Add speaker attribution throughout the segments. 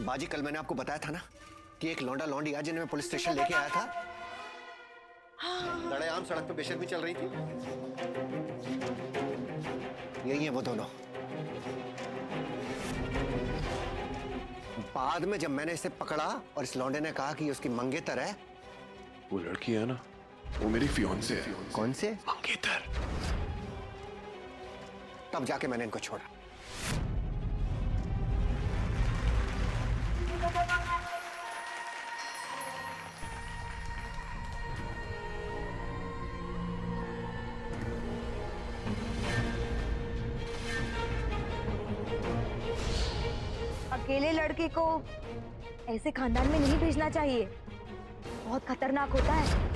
Speaker 1: बाजी, कल मैंने आपको बताया था ना कि एक लौंडा लौंडी आज जिन्हें मैं पुलिस स्टेशन लेके आया था। लड़ाई सड़क पे बेशर्मी चल रही थी। यही है वो दोनों। बाद में जब मैंने इसे पकड़ा और इस लौंडे ने कहा कि उसकी मंगेतर है।
Speaker 2: वो लड़की है ना, वो मेरी फियांसे है।
Speaker 1: कौन से?
Speaker 2: मंगेतर।
Speaker 1: तब जाके मैंने इनको छोड़ा।
Speaker 3: अकेले लड़के को ऐसे खानदान में नहीं भेजना चाहिए, बहुत खतरनाक होता है।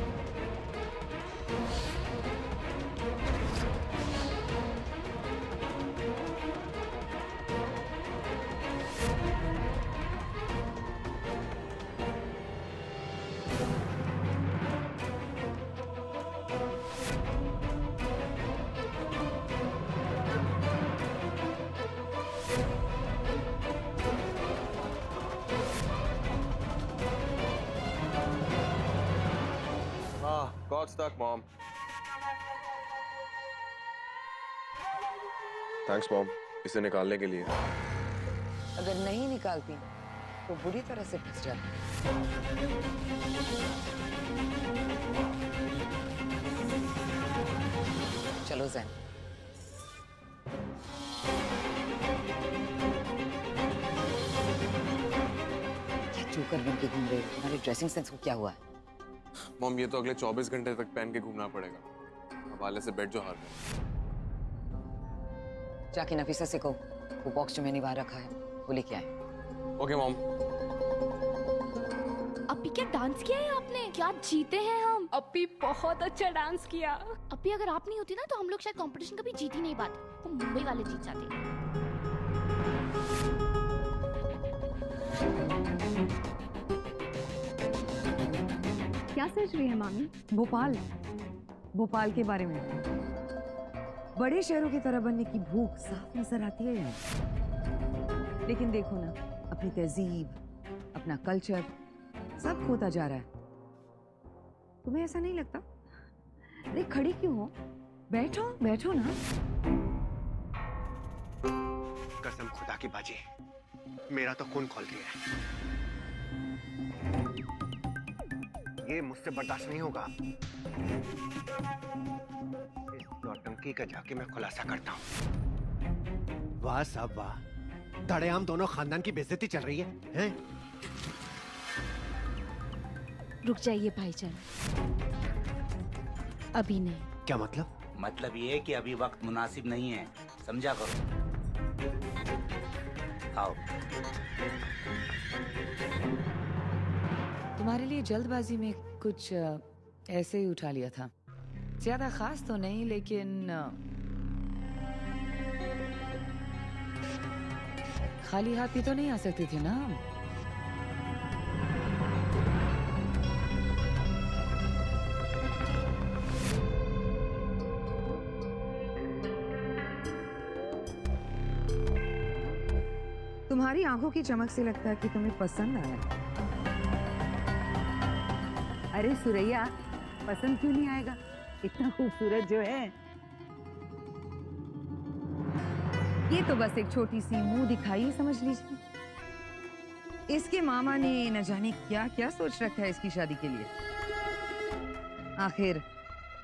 Speaker 2: God's stuck, Mom. Thanks, Mom. इसे निकालने के लिए।
Speaker 4: अगर नहीं निकालती तो बुरी तरह से फंस जाती। चलो जैन। क्या जोकर बन के घूम रहे हो? तुम्हारे ड्रेसिंग सेंस को क्या हुआ है?
Speaker 2: मॉम, ये तो अगले 24 घंटे तक पहन के घूमना पड़ेगा। हवाले से बेड जो हार में।
Speaker 4: जाके नफीसा से कहो वो बॉक्स जो मैंने बाहर रखा है वो लेके आए।
Speaker 2: Okay mom.
Speaker 5: अपी क्या डांस किया है आपने? क्या जीते हैं हम? अपी बहुत अच्छा डांस किया। अपी अगर आप नहीं होती ना तो हम लोग शायद कंपटीशन कभी जीत ही नहीं पाते। वो मुंबई वाले जीत जाते।
Speaker 6: क्या सोच रही है मामी? भोपाल के बारे में। बड़े शहरों की तरह बनने की भूख साफ नजर आती है यहाँ। लेकिन देखो ना, अपनी तहजीब, अपना कल्चर सब खोता जा रहा है। तुम्हें ऐसा नहीं लगता? अरे खड़ी क्यों हो? बैठो बैठो ना।
Speaker 1: कसम खुदा की बाजी, मेरा तो खून खौल गया है। ये मुझसे बर्दाश्त नहीं होगा। इस नौटंकी का जाके मैं खुलासा करता हूँ। वाह साहब वाह, धड़ेआम दोनों खानदान की बेइज्जती चल रही है, हैं?
Speaker 5: रुक जाइए भाईजान, अभी नहीं।
Speaker 1: क्या मतलब?
Speaker 7: मतलब ये है कि अभी वक्त मुनासिब नहीं है, समझा करो। आओ।
Speaker 4: तुम्हारे लिए जल्दबाजी में कुछ ऐसे ही उठा लिया था। ज्यादा खास तो नहीं, लेकिन खाली हाथ भी तो नहीं आ सकती थी ना।
Speaker 6: तुम्हारी आंखों की चमक से लगता है कि तुम्हें पसंद आया। अरे सुरैया, पसंद क्यों नहीं आएगा? इतना खूबसूरत जो है। ये तो बस एक छोटी सी मुंह दिखाई समझ लीजिए। इसके मामा ने न जाने क्या क्या सोच रखा है इसकी शादी के लिए। आखिर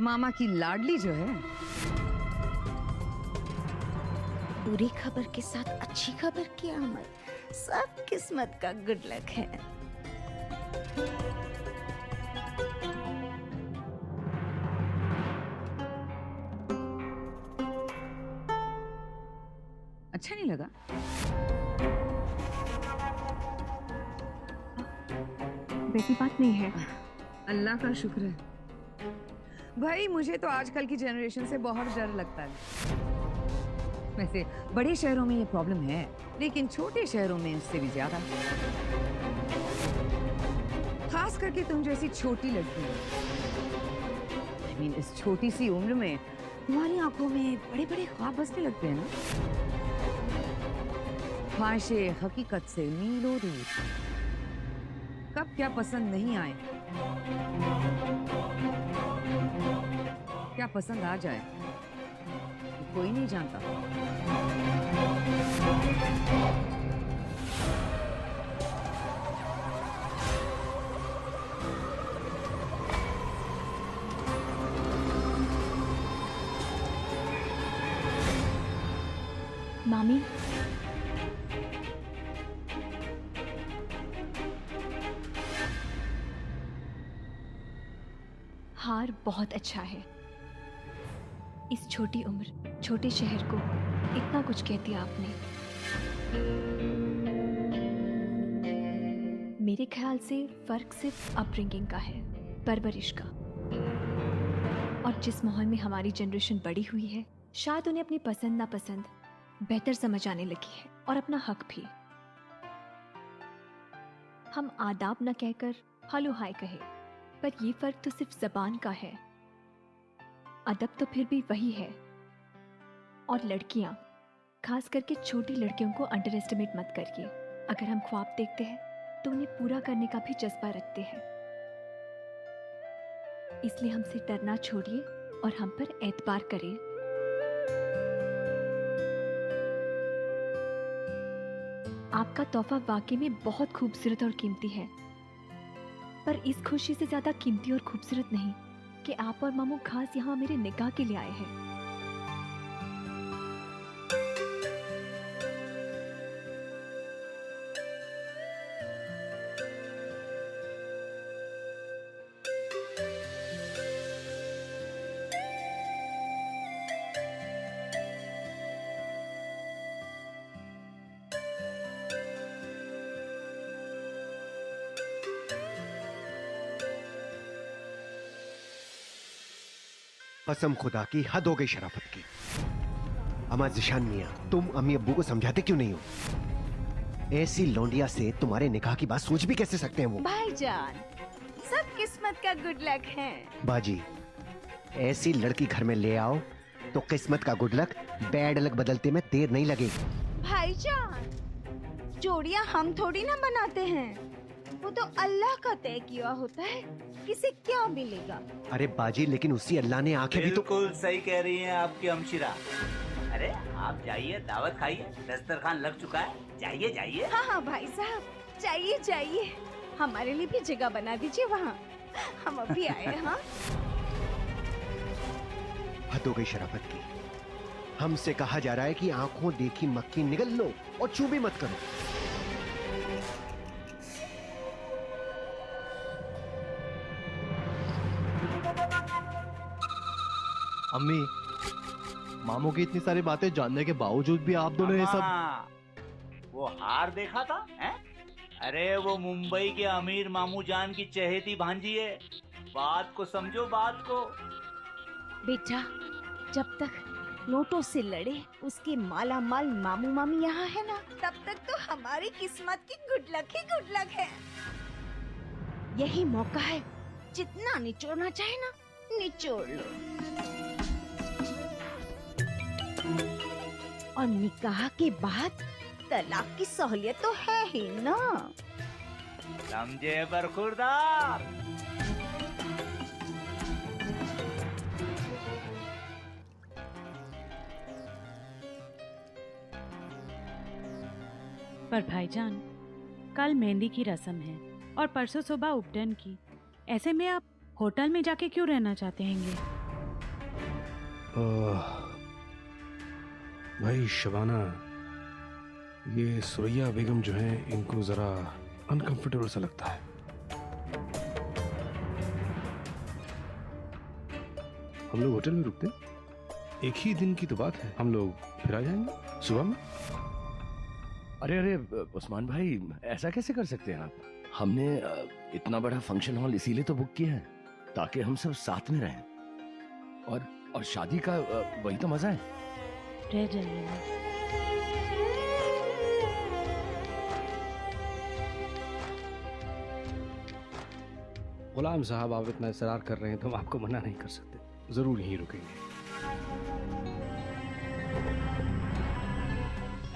Speaker 6: मामा की लाडली जो है।
Speaker 5: बुरी खबर के साथ अच्छी खबर की आमद, सब किस्मत का गुड लक है।
Speaker 6: अच्छा नहीं लगा?
Speaker 5: वैसी बात नहीं है।
Speaker 6: अल्लाह का शुक्र है। भाई मुझे तो आजकल की जनरेशन से बहुत डर लगता है। वैसे बड़े शहरों में ये प्रॉब्लम है, लेकिन छोटे शहरों में इससे भी ज्यादा। खास करके तुम जैसी छोटी लड़की। I mean, इस छोटी सी उम्र में तुम्हारी आंखों में बड़े बड़े ख्वाब बसने लगते हैं ना। ख्वाहिशें हकीकत से मीलों दूर। कब क्या पसंद नहीं आए, क्या पसंद आ जाए, कोई नहीं जानता।
Speaker 5: मामी, हार बहुत अच्छा है। इस छोटी उम्र, छोटे शहर को इतना कुछ कह दिया आपने। मेरे ख्याल से फर्क सिर्फ अपब्रिंगिंग का है, परवरिश का। और जिस माहौल में हमारी जनरेशन बड़ी हुई है, शायद उन्हें अपनी पसंद नापसंद बेहतर समझ आने लगी है, और अपना हक भी। हम आदाब न कहकर हेलो हाय कहे, पर ये फर्क तो सिर्फ जबान का है। अदब तो फिर भी वही है। और लड़कियां, खास करके छोटी लड़कियों को अंडर एस्टिमेट मत करिए। अगर हम ख्वाब देखते हैं तो उन्हें पूरा करने का भी जज्बा रखते हैं। इसलिए हमसे डरना छोड़िए और हम पर एतबार करें। आपका तोहफा वाकई में बहुत खूबसूरत और कीमती है, पर इस खुशी से ज्यादा कीमती और खूबसूरत नहीं कि आप और मामू खास यहाँ मेरे निकाह के लिए आए हैं।
Speaker 1: कसम खुदा की, हद हो गई शराफत की। अम्मा जिशान मियां, तुम अम्मी अब्बू को समझाते क्यों नहीं हो? ऐसी लौंडिया से तुम्हारे निकाह की बात सोच भी कैसे सकते हैं वो?
Speaker 8: भाईजान, सब किस्मत का गुड लक है।
Speaker 1: बाजी, ऐसी लड़की घर में ले आओ तो किस्मत का गुड लक बैड लक बदलते में देर नहीं लगेगी।
Speaker 8: भाईजान, जोड़ियां हम थोड़ी ना बनाते हैं, वो तो अल्लाह का तय किया होता है, किसे क्या मिलेगा।
Speaker 1: अरे बाजी, लेकिन उसी अल्लाह ने आंखें भी तो।
Speaker 7: बिल्कुल सही कह रही हैं आपकी हमशिरा। अरे आप जाइए, दावत खाइए, दस्तरखान लग चुका है, जाइए जाइए।
Speaker 8: हाँ हाँ भाई साहब, जाइए जाइए, हमारे लिए भी जगह बना दीजिए वहाँ, हम अभी आए। हाँ,
Speaker 1: हद हो गई शराफत की। हमसे कहा जा रहा है कि आंखों देखी मक्खी निगल लो और चू भी मत करो।
Speaker 9: अम्मी, मामू की इतनी सारी बातें जानने के बावजूद भी आप दोनों ये सब।
Speaker 7: वो हार देखा था हैं? अरे वो मुंबई के अमीर मामू जान की चहेती भांजी है। बात को समझो, बात को।
Speaker 8: बेटा, जब तक नोटों से लड़े उसके माला माल मामू मामी यहाँ है ना, तब तक तो हमारी किस्मत की गुड लक ही गुड लक है। यही मौका है, जितना निचोड़ना चाहे ना निचोड़ लो। और निकाह के बाद तलाक की सहूलियत तो है ही ना,
Speaker 7: समझे बरखुरदार।
Speaker 10: पर भाईजान, कल मेहंदी की रस्म है और परसों सुबह उपनयन की। ऐसे में आप होटल में जाके क्यों रहना चाहते हैंगे?
Speaker 11: भाई शबाना, ये सुरैया बेगम जो है, इनको जरा अनकंफर्टेबल सा लगता है। हम लोग होटल में रुकते, एक ही दिन की तो बात है, हम लोग फिर आ जाएंगे सुबह में।
Speaker 12: अरे अरे उस्मान भाई, ऐसा कैसे कर सकते हैं आप? हमने इतना बड़ा फंक्शन हॉल इसीलिए तो बुक किया है ताकि हम सब साथ में रहें, और शादी का वही तो मजा है।
Speaker 10: रह जाइए।
Speaker 11: गुलाम साहब, आप इतना इसरार कर रहे हैं तो हम आपको मना नहीं कर सकते, जरूर यहीं रुकेंगे।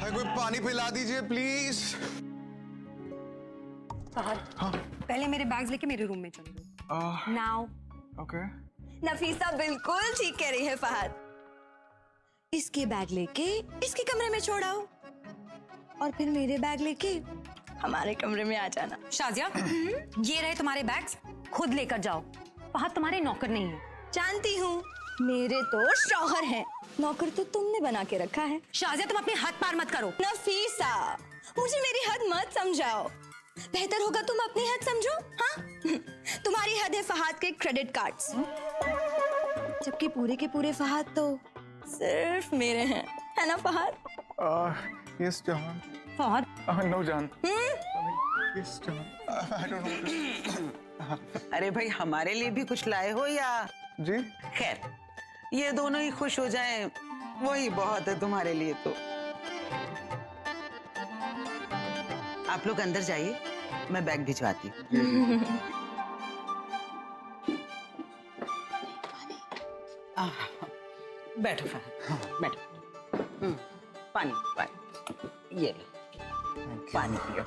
Speaker 13: भाई कोई पानी पिला दीजिए प्लीज।
Speaker 3: पहले मेरे बैग्स लेके मेरे रूम में चलो। Now
Speaker 13: okay.
Speaker 3: नफीसा बिल्कुल ठीक कह रही है फहद। इसके बैग लेके इसके कमरे में छोड़ाओ और फिर मेरे बैग लेके हमारे कमरे में आ जाना।
Speaker 14: शाजिया, ये रहे तुम्हारे बैग्स, खुद लेकर जाओ। फहद तुम्हारे नौकर नहीं है।
Speaker 3: जानती हूँ, मेरे तो शौहर हैं। नौकर तो तुमने बना के रखा है।
Speaker 14: शाजिया, तुम अपनी हद पार मत करो।
Speaker 3: नफीसा, मुझे मेरी हद मत समझाओ। बेहतर होगा तुम अपनी हद समझो। हाँ, तुम्हारी हद है फहद के क्रेडिट कार्ड्स, जबकि पूरे के पूरे फहद तो सिर्फ मेरे हैं, है ना फहद?
Speaker 13: यस जान।
Speaker 14: फहद?
Speaker 13: नो जान। यस जान। I don't know.
Speaker 15: अरे भाई, हमारे लिए भी कुछ लाए हो या?
Speaker 13: जी
Speaker 15: खैर, ये दोनों ही खुश हो जाएं, वही बहुत है तुम्हारे लिए तो। आप लोग अंदर जाइए, मैं बैग भिजवाती हूँ। बैठो फहद, बैठो। पानी पानी, ये लो पानी पियो।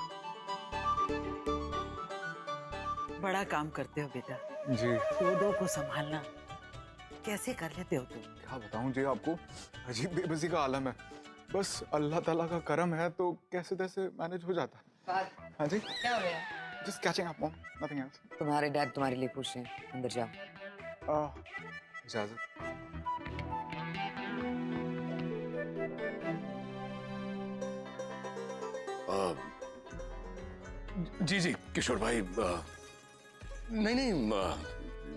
Speaker 15: बड़ा काम करते हो बेटा
Speaker 13: जी।
Speaker 15: दो को संभालना कैसे कर लेते हो तुम?
Speaker 13: क्या बताऊं जी आपको, अजीब बेबसी का आलम है। बस अल्लाह ताला का करम है तो कैसे तैसे मैनेज हो जाता है। हाँ जी,
Speaker 4: क्या हो रहा?
Speaker 13: Just catching up mom, nothing else.
Speaker 4: तुम्हारे डैड तुम्हारे लिए पूछ रहे हैं, अंदर जाओ।
Speaker 13: इजाजत।
Speaker 12: जी जी किशोर भाई, नहीं,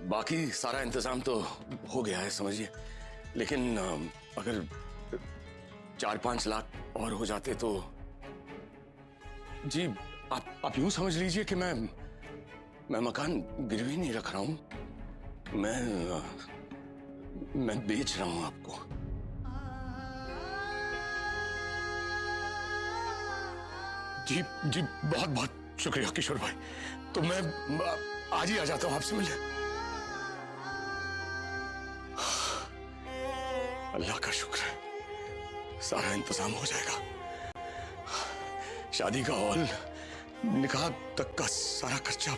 Speaker 12: बाकी सारा इंतजाम तो हो गया है समझिए, लेकिन अगर 4-5 लाख और हो जाते तो जी आप यूं समझ लीजिए कि मैं मकान गिरवी नहीं रख रहा हूं, मैं बेच रहा हूं आपको। जी जी, बहुत बहुत शुक्रिया किशोर भाई। तो मैं आज ही आ जाता हूं आपसे मिलने। अल्लाह का शुक्र है, सारा इंतजाम हो जाएगा। शादी का हॉल, निकाह तक का सारा खर्चा,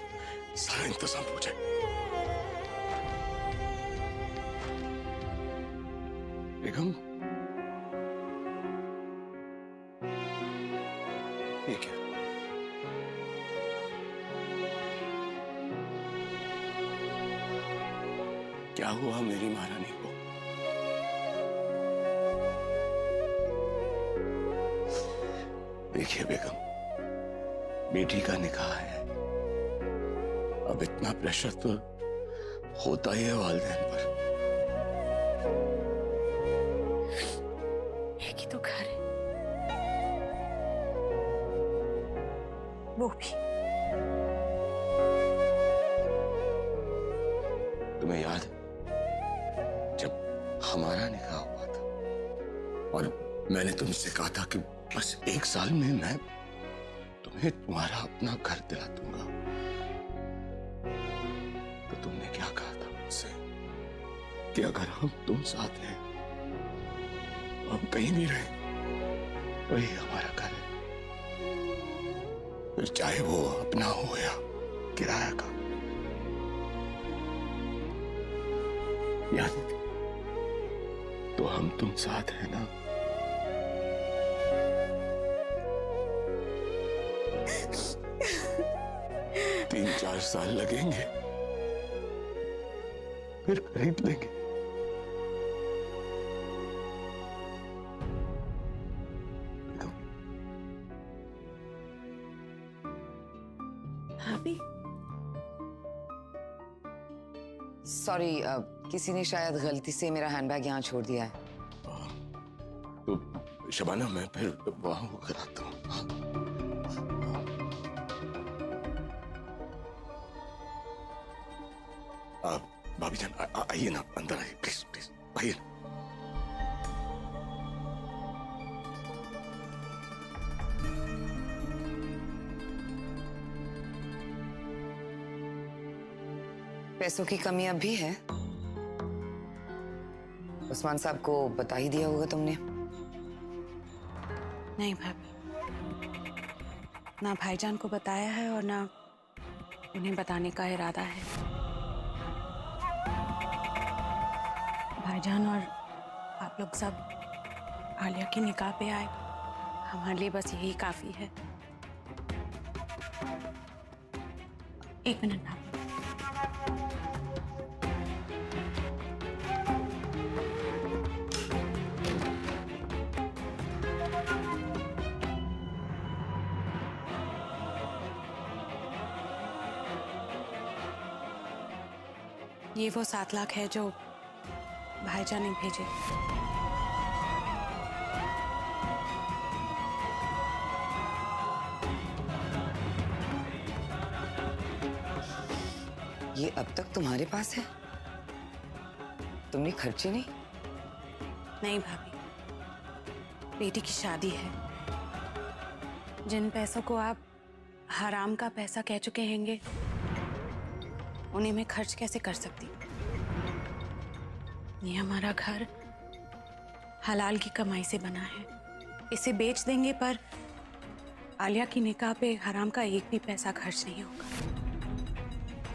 Speaker 12: सारा इंतजाम हो जाए। बेगम, ये क्या? क्या हुआ मेरी महारानी को? देखिए बेगम, बेटी का निकाह है, अब इतना प्रेशर तो होता ही है वालिदैन पर।
Speaker 14: एक ही तो घर है,
Speaker 3: वो भी।
Speaker 12: तुम्हें याद है जब हमारा निकाह हुआ था और मैंने तुमसे कहा था कि बस 1 साल में मैं तुम्हें तुम्हारा अपना घर दिला दूंगा, तो तुमने क्या कहा था मुझसे कि अगर तुम साथ हैं, हम कहीं भी रहें, वही हमारा घर है, फिर चाहे वो अपना हो या किराया का। याद है? तो हम तुम साथ हैं ना? तीन 4 साल लगेंगे, फिर खरीद लेंगे।
Speaker 15: भाभी,
Speaker 4: सॉरी, किसी ने शायद गलती से मेरा हैंडबैग यहाँ छोड़ दिया है।
Speaker 12: तो शबाना, मैं फिर वहां वो कराता हूँ। भाभी जान, आइए ना, अंदर आइए प्लीज प्लीज, आइए ना।
Speaker 4: पैसों की कमी अब भी है? उस्मान साहब को बता ही दिया होगा तुमने।
Speaker 16: नहीं भाभी, ना भाईजान को बताया है और ना उन्हें बताने का इरादा है। भाईजान और आप लोग सब आलिया की निकाह पे आए, हमारे लिए बस यही काफी है। एक मिनट भाभी। ये वो 7 लाख है जो भाईजान ने भेजे।
Speaker 15: ये अब तक तुम्हारे पास है? तुमने खर्चे नहीं?
Speaker 16: नहीं भाभी, बेटी की शादी है। जिन पैसों को आप हराम का पैसा कह चुके हैंगे, उन्हें मैं खर्च कैसे कर सकती? ये हमारा घर हलाल की कमाई से बना है। इसे बेच देंगे पर आलिया की निकाह पे हराम का एक भी पैसा खर्च नहीं होगा।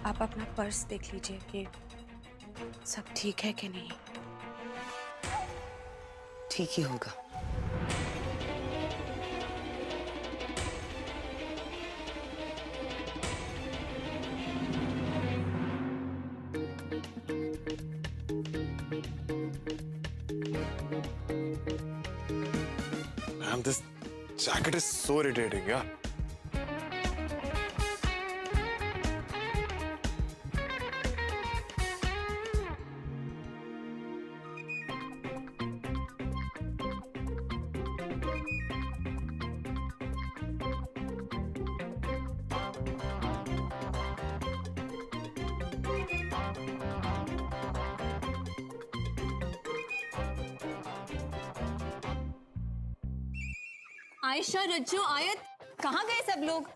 Speaker 16: आप अपना पर्स देख लीजिए कि सब ठीक है कि नहीं।
Speaker 15: ठीक ही होगा।
Speaker 2: Ma'am, this jacket is so irritating, yeah.
Speaker 3: Ayesha, रज्जू, आयत, कहाँ गए सब लोग?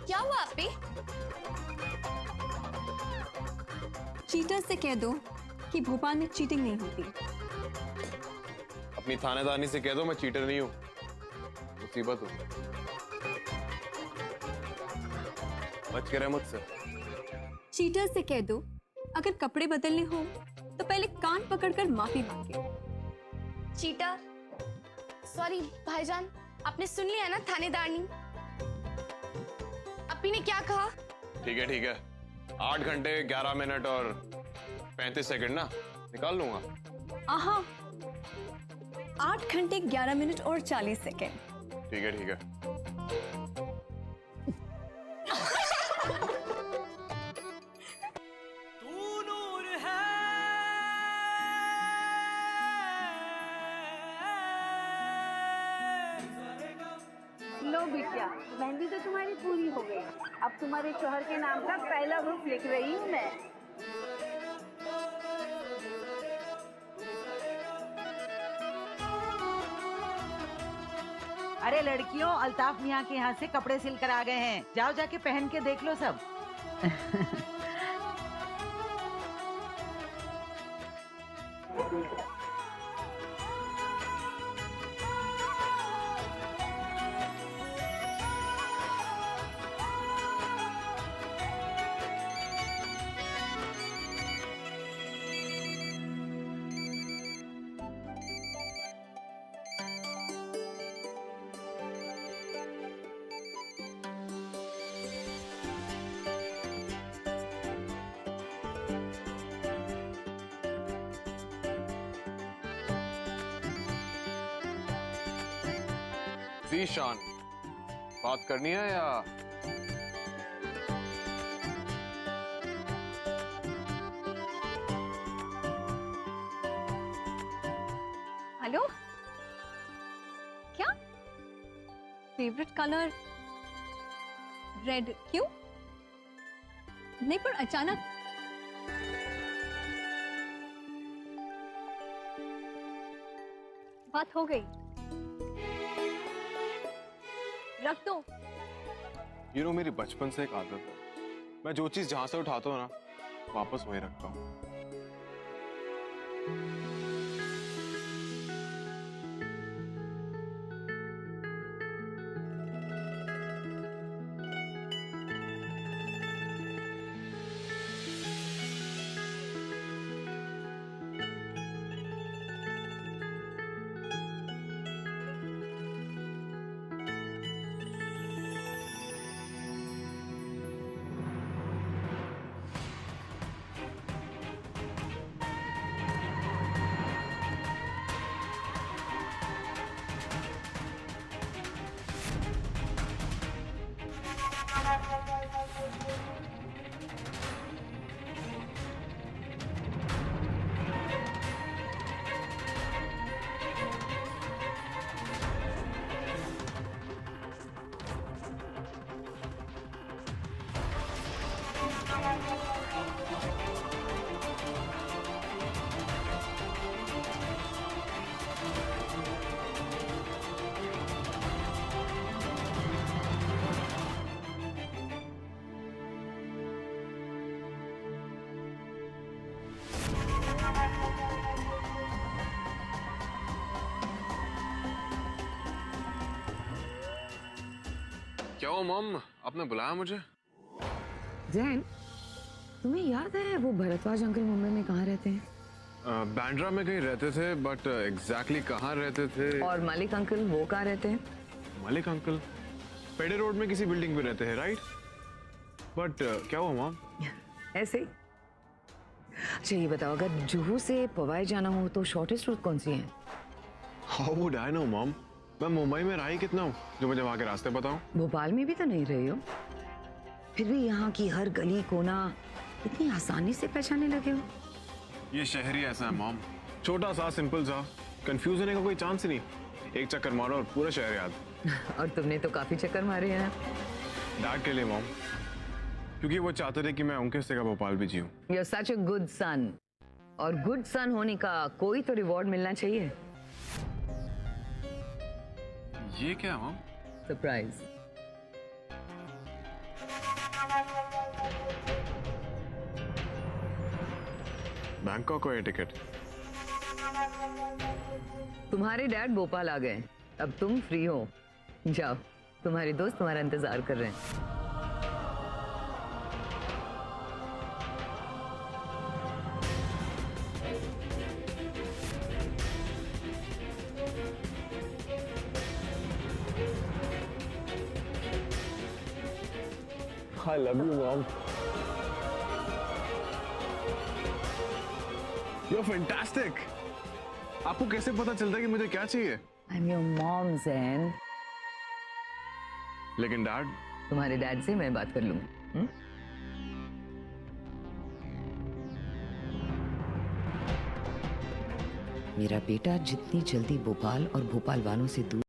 Speaker 3: क्या हुआ आप पे? चीटर से कह दो कि भोपाल में चीटिंग नहीं होती।
Speaker 2: अपनी थानेदारनी से कह दो मैं चीटर नहीं हूँ, मुसीबत हो। बच के रहे मुझसे।
Speaker 3: चीटर से कह दो अगर कपड़े बदलने हो तो पहले कान पकड़कर माफी मांगे।
Speaker 17: चीटर, सॉरी भाईजान, आपने सुन लिया ना थानेदारनी? अपी ने क्या कहा?
Speaker 2: ठीक है 8 घंटे 11 मिनट और 35 सेकंड ना निकाल लूंगा।
Speaker 3: आहा, 8 घंटे 11 मिनट और 40 सेकंड।
Speaker 2: ठीक है।
Speaker 8: लो बिटिया, मेहंदी तो तुम्हारी पूरी हो गई। अब तुम्हारे शोहर के नाम का पहला ग्रुप लिख रही हूँ मैं।
Speaker 18: अरे लड़कियों, अल्ताफ मियाँ के यहाँ से कपड़े सिल कर आ गए हैं। जाओ जाके पहन के देख लो सब।
Speaker 2: ज़ीशान, बात करनी है या?
Speaker 3: हेलो, क्या फेवरेट कलर रेड? क्यों? नहीं पर अचानक बात हो गई, रख दो।
Speaker 2: मेरी बचपन से एक आदत है, मैं जो चीज जहां से उठाता हूँ ना वापस वहीं रखता हूँ। क्या हुआ मॉम, आपने बुलाया मुझे?
Speaker 4: जैन, तुम्हें याद है वो भरद्वाज अंकल मुंबई में कहाँ रहते हैं?
Speaker 2: बैंड्रा में कहीं रहते थे, बट एग्जैक्टली कहाँ रहते थे?
Speaker 4: और मलिक अंकल वो कहाँ रहते हैं?
Speaker 2: मलिक अंकल पेडे रोड में किसी बिल्डिंग पे रहते हैं, राइट? बट क्या हुआ मॉम?
Speaker 4: ऐसे ही। अच्छा ये बताओ, अगर जुहू से पवाई जाना हो तो शॉर्टेस्ट रूट कौन सी है?
Speaker 2: How would I know mom? मैं मुंबई में रहा ही कितना हूँ जो मुझे वहाँ के रास्ते बताऊँ?
Speaker 4: भोपाल में भी तो नहीं रहे हो, फिर भी यहाँ की हर गली कोना इतनी आसानी से पहचानने लगे हो।
Speaker 2: ये शहर ही ऐसा है मॉम, छोटा सा, सिंपल सा, कंफ्यूज होने का कोई चांस ही नहीं। एक चक्कर मारो और पूरा शहर याद।
Speaker 4: और तुमने तो काफी चक्कर मारे हैं।
Speaker 2: डैड के लिए मॉम, क्योंकि वो चाहते थे कि मैं उनके हिस्से का भोपाल भी जीऊँ।
Speaker 4: You're such a good son, और गुड सन होने का कोई तो रिवॉर्ड मिलना चाहिए।
Speaker 2: ये क्या है मॉम?
Speaker 4: सरप्राइज।
Speaker 2: बैंकॉक को टिकट।
Speaker 4: तुम्हारे डैड भोपाल आ गए, अब तुम फ्री हो, जाओ, तुम्हारे दोस्त तुम्हारा इंतजार कर रहे हैं।
Speaker 2: I love you, Mom. You're fantastic. आपको कैसे पता चलता है कि मुझे क्या चाहिए?
Speaker 4: I'm your mom, Zain.
Speaker 2: लेकिन डैड?
Speaker 4: तुम्हारे डैड से मैं बात कर लूंगी। मेरा बेटा जितनी जल्दी भोपाल और भोपाल वालों से दूर